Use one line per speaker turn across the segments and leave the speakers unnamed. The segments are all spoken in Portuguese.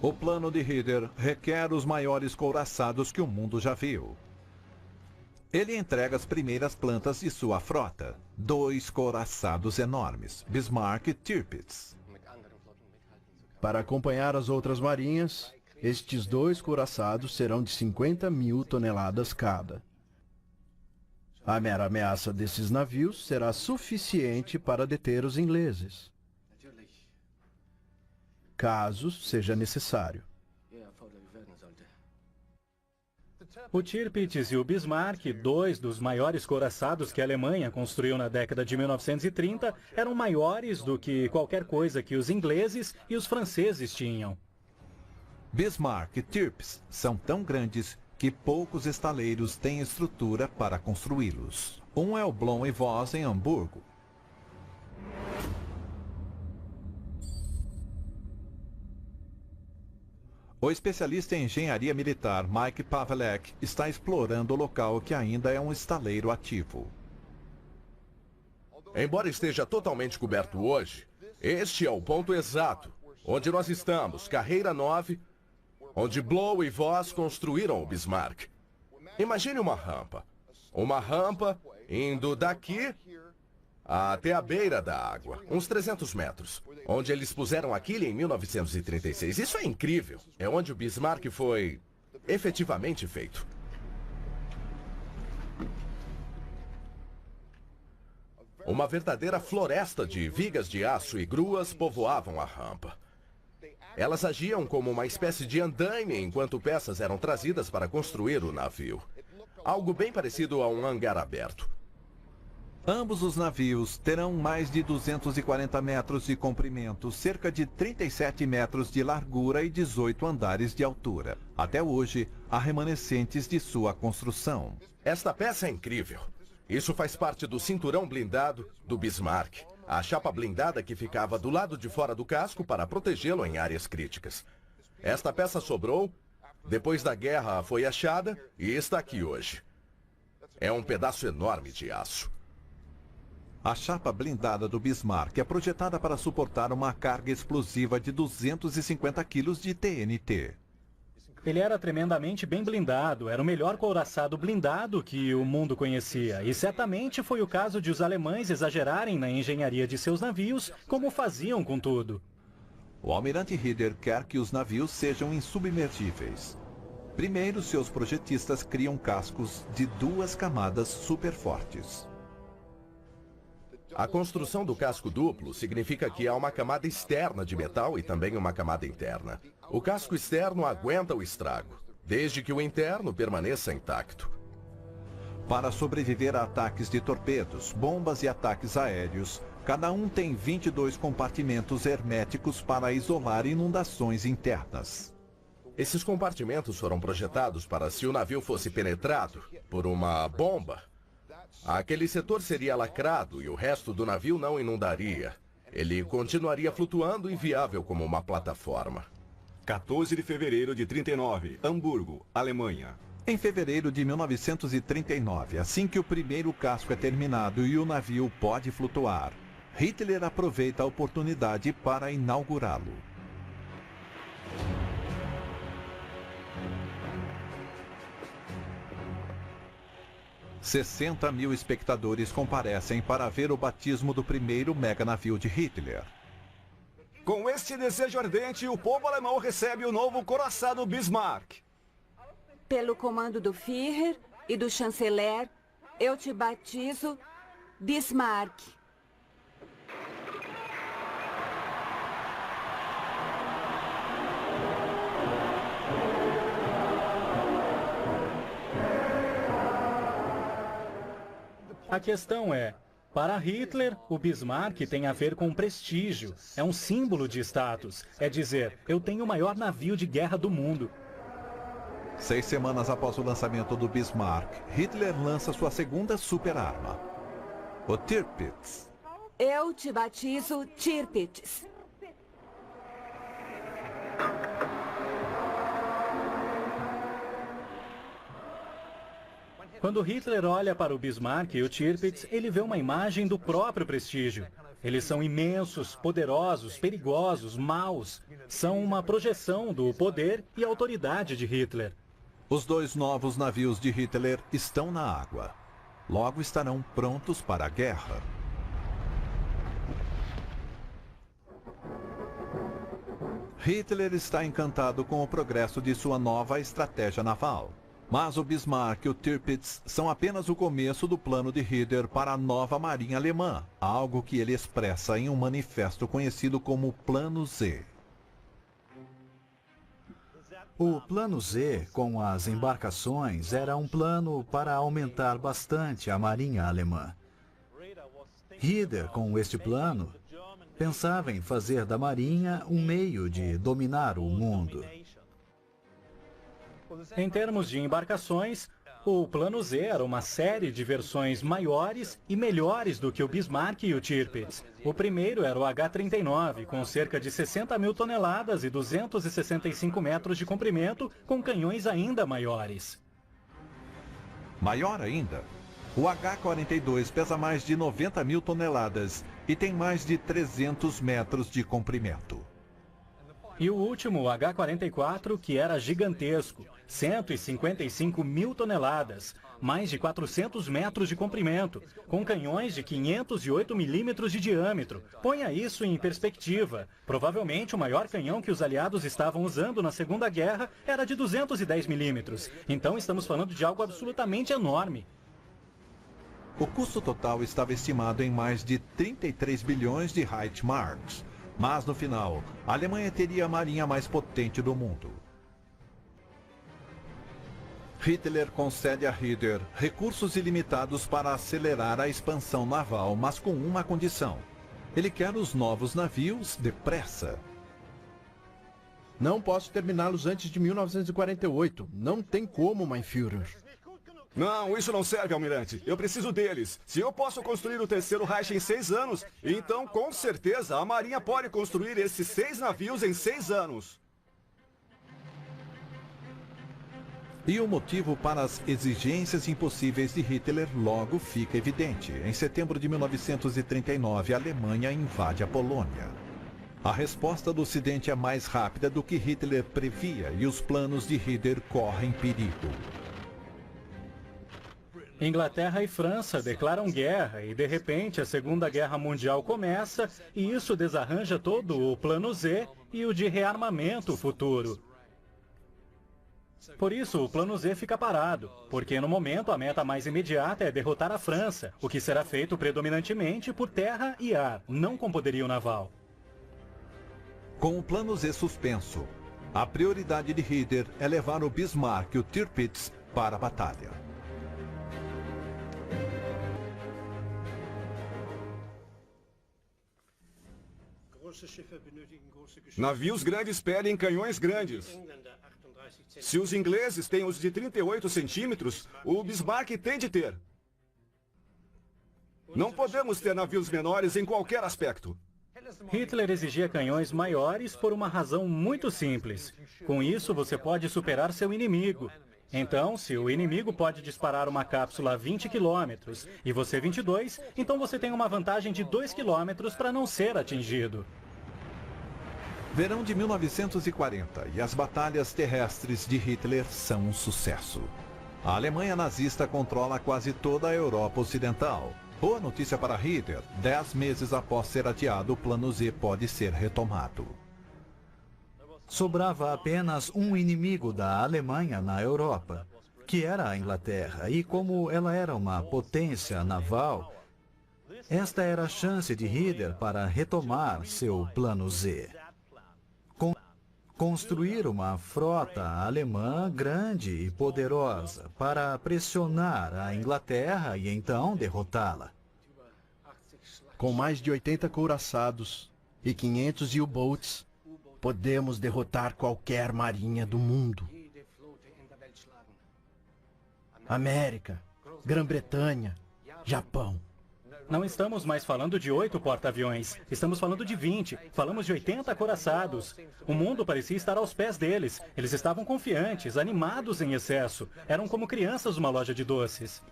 O plano de Hitler requer os maiores couraçados que o mundo já viu. Ele entrega as primeiras plantas de sua frota, 2 couraçados enormes, Bismarck e Tirpitz.
Para acompanhar as outras marinhas, estes 2 couraçados serão de 50.000 toneladas cada. A mera ameaça desses navios será suficiente para deter os ingleses, caso seja necessário.
O Tirpitz e o Bismarck, 2 dos maiores couraçados que a Alemanha construiu na década de 1930, eram maiores do que qualquer coisa que os ingleses e os franceses tinham.
Bismarck e Tirpitz são tão grandes que poucos estaleiros têm estrutura para construí-los. Um é o Blohm & Voss em Hamburgo. O especialista em engenharia militar Mike Pavelek está explorando o local que ainda é um estaleiro ativo.
Embora esteja totalmente coberto hoje, este é o ponto exato onde nós estamos, carreira 9, onde Blohm e Voss construíram o Bismarck. Imagine uma rampa. Uma rampa indo daqui até a beira da água, uns 300 metros, onde eles puseram aquilo em 1936. Isso é incrível. É onde o Bismarck foi efetivamente feito. Uma verdadeira floresta de vigas de aço e gruas povoavam a rampa. Elas agiam como uma espécie de andaime enquanto peças eram trazidas para construir o navio. Algo bem parecido a um hangar aberto.
Ambos os navios terão mais de 240 metros de comprimento, cerca de 37 metros de largura e 18 andares de altura. Até hoje, há remanescentes de sua construção.
Esta peça é incrível. Isso faz parte do cinturão blindado do Bismarck. A chapa blindada que ficava do lado de fora do casco para protegê-lo em áreas críticas. Esta peça sobrou, depois da guerra foi achada e está aqui hoje. É um pedaço enorme de aço.
A chapa blindada do Bismarck é projetada para suportar uma carga explosiva de 250 quilos de TNT.
Ele era tremendamente bem blindado, era o melhor couraçado blindado que o mundo conhecia. E certamente foi o caso de os alemães exagerarem na engenharia de seus navios, como faziam com tudo.
O almirante Hitler quer que os navios sejam insubmergíveis. Primeiro, seus projetistas criam cascos de 2 camadas super fortes.
A construção do casco duplo significa que há uma camada externa de metal e também uma camada interna. O casco externo aguenta o estrago, desde que o interno permaneça intacto.
Para sobreviver a ataques de torpedos, bombas e ataques aéreos, cada um tem 22 compartimentos herméticos para isolar inundações internas.
Esses compartimentos foram projetados para, se o navio fosse penetrado por uma bomba, aquele setor seria lacrado e o resto do navio não inundaria. Ele continuaria flutuando inviável como uma plataforma.
14 de fevereiro de 39, Hamburgo, Alemanha.
Em fevereiro de 1939, assim que o primeiro casco é terminado e o navio pode flutuar, Hitler aproveita a oportunidade para inaugurá-lo. $60.000 espectadores comparecem para ver o batismo do primeiro meganavio de Hitler.
Com este desejo ardente, o povo alemão recebe o novo couraçado Bismarck.
Pelo comando do Führer e do chanceler, eu te batizo Bismarck.
A questão é, para Hitler, o Bismarck tem a ver com prestígio. É um símbolo de status. É dizer, eu tenho o maior navio de guerra do mundo.
6 semanas após o lançamento do Bismarck, Hitler lança sua segunda superarma, o Tirpitz.
Eu te batizo Tirpitz.
Quando Hitler olha para o Bismarck e o Tirpitz, ele vê uma imagem do próprio prestígio. Eles são imensos, poderosos, perigosos, maus. são uma projeção do poder e autoridade de Hitler.
Os 2 novos navios de Hitler estão na água. Logo estarão prontos para a guerra. Hitler está encantado com o progresso de sua nova estratégia naval. Mas o Bismarck e o Tirpitz são apenas o começo do plano de Hitler para a nova marinha alemã, algo que ele expressa em um manifesto conhecido como Plano Z.
O Plano Z, com as embarcações, era um plano para aumentar bastante a marinha alemã. Hitler, com este plano, pensava em fazer da marinha um meio de dominar o mundo.
Em termos de embarcações, o Plano Z era uma série de versões maiores e melhores do que o Bismarck e o Tirpitz. O primeiro era o H-39, com cerca de 60 mil toneladas e 265 metros de comprimento, com canhões ainda maiores.
Maior ainda, o H-42 pesa mais de 90 mil toneladas e tem mais de 300 metros de comprimento.
E o último, o H-44, que era gigantesco, 155 mil toneladas, mais de 400 metros de comprimento, com canhões de 508 milímetros de diâmetro. Ponha isso em perspectiva. Provavelmente o maior canhão que os aliados estavam usando na Segunda Guerra era de 210 milímetros. Então estamos falando de algo absolutamente enorme.
O custo total estava estimado em mais de 33 bilhões de Reichsmarks. Mas no final, a Alemanha teria a marinha mais potente do mundo. Hitler concede a Hitler recursos ilimitados para acelerar a expansão naval, mas com uma condição. Ele quer os novos navios depressa.
Não posso terminá-los antes de 1948. Não tem como, mein Führer.
Não, isso não serve, almirante. Eu preciso deles. Se eu posso construir o terceiro Reich em 6 anos, então com certeza a marinha pode construir esses 6 navios em 6 anos.
E o motivo para as exigências impossíveis de Hitler logo fica evidente. Em setembro de 1939, a Alemanha invade a Polônia. A resposta do Ocidente é mais rápida do que Hitler previa e os planos de Hitler correm perigo.
Inglaterra e França declaram guerra e, de repente, a Segunda Guerra Mundial começa e isso desarranja todo o Plano Z e o de rearmamento futuro. Por isso, o Plano Z fica parado, porque no momento a meta mais imediata é derrotar a França, o que será feito predominantemente por terra e ar, não com poderio naval.
Com o Plano Z suspenso, a prioridade de Hitler é levar o Bismarck e o Tirpitz para a batalha.
Navios grandes pedem canhões grandes. Se os ingleses têm os de 38 centímetros, o Bismarck tem de ter. Não podemos ter navios menores em qualquer aspecto.
Hitler exigia canhões maiores por uma razão muito simples. Com isso, você pode superar seu inimigo. Então, se o inimigo pode disparar uma cápsula a 20 quilômetros e você 22, então você tem uma vantagem de 2 quilômetros para não ser atingido.
Verão de 1940 e as batalhas terrestres de Hitler são um sucesso. A Alemanha nazista controla quase toda a Europa Ocidental. Boa notícia para Hitler: 10 meses após ser adiado, o Plano Z pode ser retomado.
Sobrava apenas um inimigo da Alemanha na Europa, que era a Inglaterra, e como ela era uma potência naval, esta era a chance de Hitler para retomar seu Plano Z. Construir uma frota alemã grande e poderosa para pressionar a Inglaterra e então derrotá-la.
Com mais de 80 couraçados e 500 U-boats, podemos derrotar qualquer marinha do mundo. América, Grã-Bretanha, Japão.
Não estamos mais falando de 8 porta-aviões, estamos falando de 20, falamos de 80 acoraçados. O mundo parecia estar aos pés deles, eles estavam confiantes, animados em excesso, eram como crianças numa loja de doces.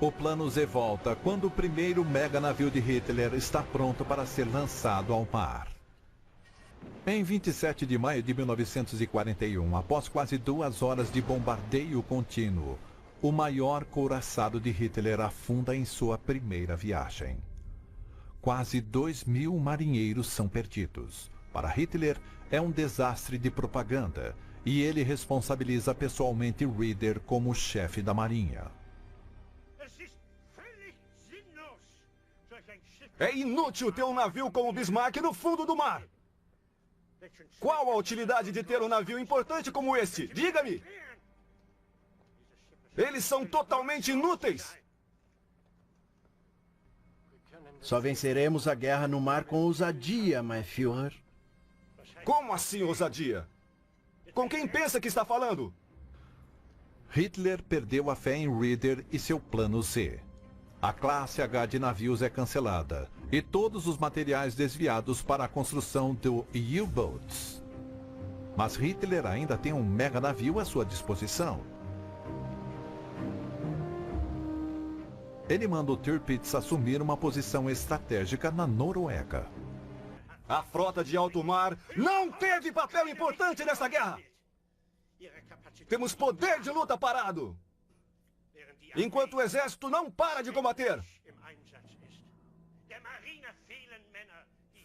O Plano Z volta quando o primeiro mega navio de Hitler está pronto para ser lançado ao mar. Em 27 de maio de 1941, após quase 2 horas de bombardeio contínuo, o maior couraçado de Hitler afunda em sua primeira viagem. Quase 2.000 marinheiros são perdidos. Para Hitler, é um desastre de propaganda, e ele responsabiliza pessoalmente Reeder como chefe da marinha.
É inútil ter um navio como o Bismarck no fundo do mar. Qual a utilidade de ter um navio importante como este? Diga-me! Eles são totalmente inúteis!
Só venceremos a guerra no mar com ousadia, mein Führer.
Como assim ousadia? Com quem pensa que está falando?
Hitler perdeu a fé em Reeder e seu plano Z. A classe H de navios é cancelada e todos os materiais desviados para a construção do U-Boats. Mas Hitler ainda tem um mega navio à sua disposição. Ele manda o Tirpitz assumir uma posição estratégica na Noruega.
A frota de alto mar não teve papel importante nessa guerra! Temos poder de luta parado! Enquanto o exército não para de combater.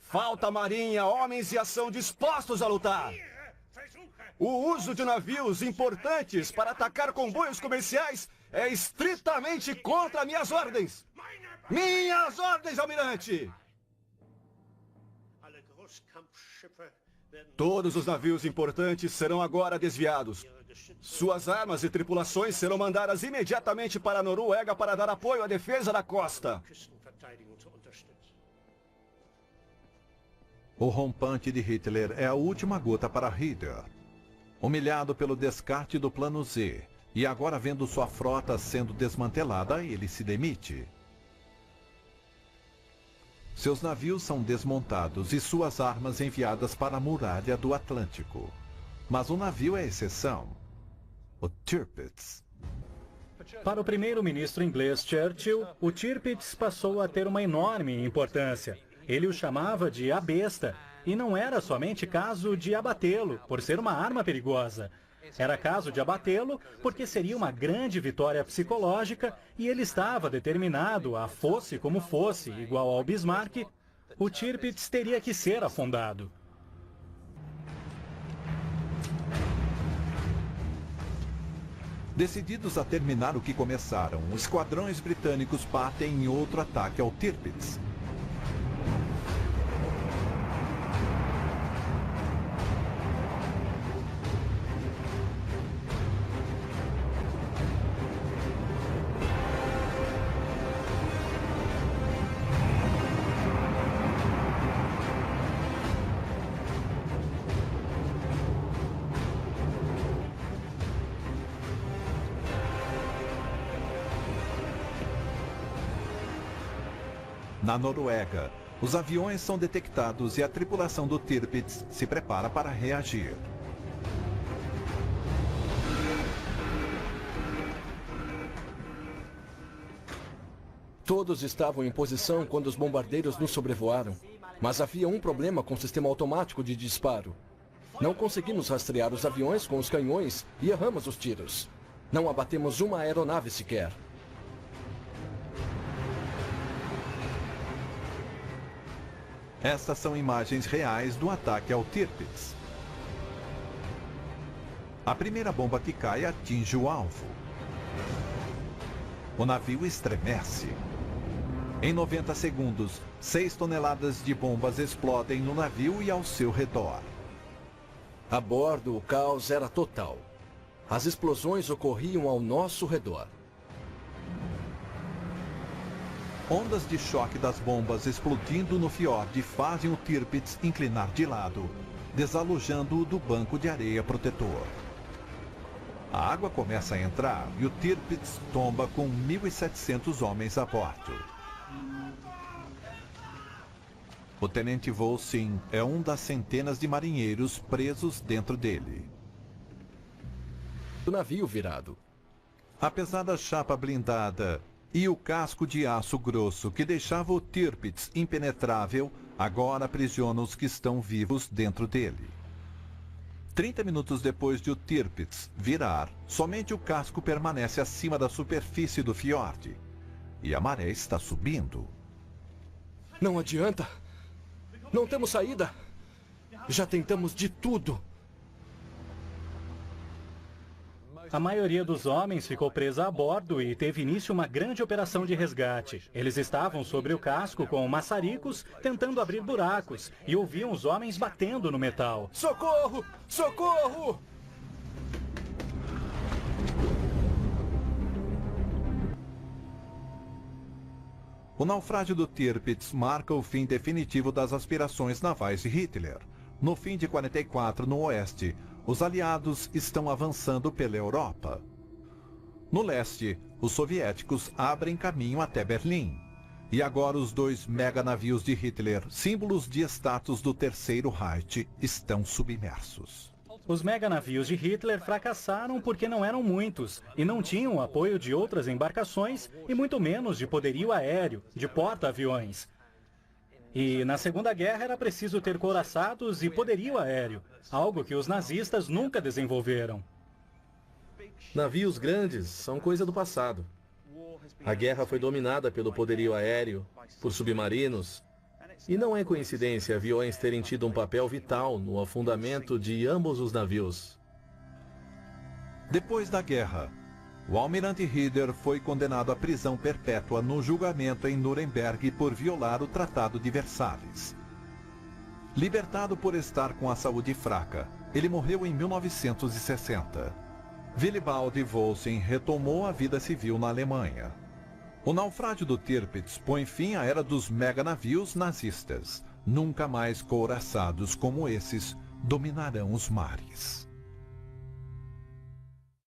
Falta marinha, homens e ação dispostos a lutar. O uso de navios importantes para atacar comboios comerciais é estritamente contra minhas ordens. Minhas ordens, almirante! Todos os navios importantes serão agora desviados. Suas armas e tripulações serão mandadas imediatamente para a Noruega para dar apoio à defesa da costa.
O rompante de Hitler é a última gota para Reeder. Humilhado pelo descarte do plano Z, e agora vendo sua frota sendo desmantelada, ele se demite. Seus navios são desmontados e suas armas enviadas para a muralha do Atlântico. Mas um navio é exceção. O Tirpitz.
Para o primeiro-ministro inglês Churchill, o Tirpitz passou a ter uma enorme importância. Ele o chamava de a besta, e não era somente caso de abatê-lo, por ser uma arma perigosa. Era caso de abatê-lo porque seria uma grande vitória psicológica e ele estava determinado a, fosse como fosse, igual ao Bismarck, o Tirpitz teria que ser afundado.
Decididos a terminar o que começaram, os esquadrões britânicos partem em outro ataque ao Tirpitz. Na Noruega, os aviões são detectados e a tripulação do Tirpitz se prepara para reagir.
Todos estavam em posição quando os bombardeiros nos sobrevoaram, mas havia um problema com o sistema automático de disparo. Não conseguimos rastrear os aviões com os canhões e erramos os tiros. Não abatemos uma aeronave sequer.
Estas são imagens reais do ataque ao Tirpitz. A primeira bomba que cai atinge o alvo. O navio estremece. Em 90 segundos, 6 toneladas de bombas explodem no navio e ao seu redor.
A bordo, o caos era total. As explosões ocorriam ao nosso redor.
Ondas de choque das bombas explodindo no fiord fazem o Tirpitz inclinar de lado, desalojando-o do banco de areia protetor. A água começa a entrar e o Tirpitz tomba com 1.700 homens a bordo. O tenente Volsin é um das centenas de marinheiros presos dentro dele.
O navio virado.
Apesar da chapa blindada e o casco de aço grosso que deixava o Tirpitz impenetrável, agora aprisiona os que estão vivos dentro dele. 30 minutos depois de o Tirpitz virar, somente o casco permanece acima da superfície do fiord. E a maré está subindo.
Não adianta. Não temos saída. Já tentamos de tudo.
A maioria dos homens ficou presa a bordo e teve início uma grande operação de resgate. Eles estavam sobre o casco com maçaricos, tentando abrir buracos, e ouviam os homens batendo no metal.
Socorro! Socorro!
O naufrágio do Tirpitz marca o fim definitivo das aspirações navais de Hitler. No fim de 44, no oeste, os aliados estão avançando pela Europa. No leste, os soviéticos abrem caminho até Berlim. E agora os 2 meganavios de Hitler, símbolos de status do Terceiro Reich, estão submersos.
Os meganavios de Hitler fracassaram porque não eram muitos e não tinham o apoio de outras embarcações e muito menos de poderio aéreo, de porta-aviões. E na Segunda Guerra era preciso ter couraçados e poderio aéreo, algo que os nazistas nunca desenvolveram.
Navios grandes são coisa do passado. A guerra foi dominada pelo poderio aéreo, por submarinos, e não é coincidência aviões terem tido um papel vital no afundamento de ambos os navios.
Depois da guerra, o almirante Rieder foi condenado à prisão perpétua no julgamento em Nuremberg por violar o Tratado de Versalhes. Libertado por estar com a saúde fraca, ele morreu em 1960. Willibald Wolfsen retomou a vida civil na Alemanha. O naufrágio do Tirpitz põe fim à era dos meganavios nazistas. Nunca mais couraçados como esses dominarão os mares.